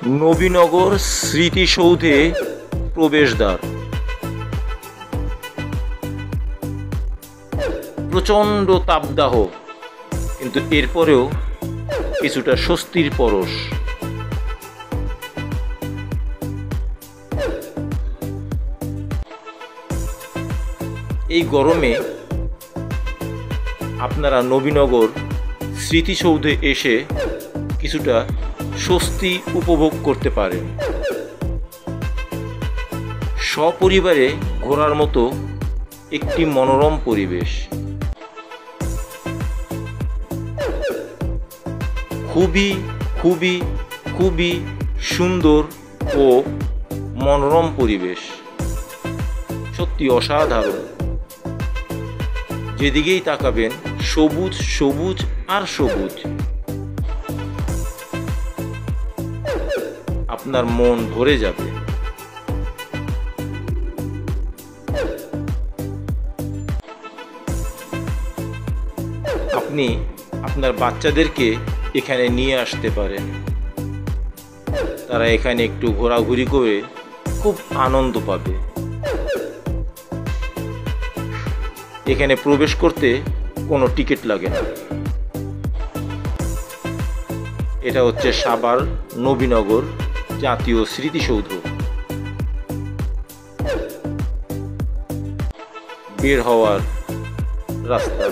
নবীনগর স্মৃতিসৌধে প্রবেশদ্বার। প্রচণ্ড তাপদাহ, কিন্তু এরপরেও কিছুটা স্বস্তির পরশ। এই গরমে আপনারা নবীনগর স্মৃতিসৌধে এসে কিছুটা স্বস্তি উপভোগ করতে পারেন। সপরিবারে ঘোরার মতো একটি মনোরম পরিবেশ। খুবই খুবই খুবই সুন্দর ও মনোরম পরিবেশ, সত্যি অসাধারণ। যেদিকেই তাকাবেন সবুজ সবুজ আর সবুজ। আপনার মন ভরে যাবে। আপনি আপনার বাচ্চাদেরকে এখানে নিয়ে আসতে পারেন। তারা এখানে একটু ঘোরাঘুরি করে খুব আনন্দ পাবে। এখানে প্রবেশ করতে কোনো টিকিট লাগে না। এটা হচ্ছে সাভার নবীনগর জাতীয় স্মৃতিসৌধ। বের হওয়ার রাস্তা।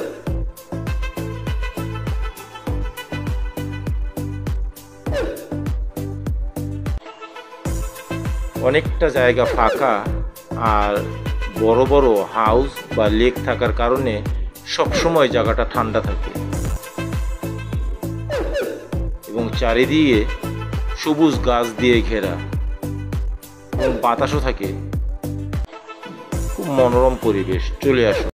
অনেকটা জায়গা ফাঁকা আর বড় বড় হাউস বা লেক থাকার কারণে সবসময় জায়গাটা ঠান্ডা থাকে এবং চারিদিকে সবুজ গাছ দিয়ে ঘেরা এবং বাতাসও থাকে। খুব মনোরম পরিবেশ। চলে আসুন।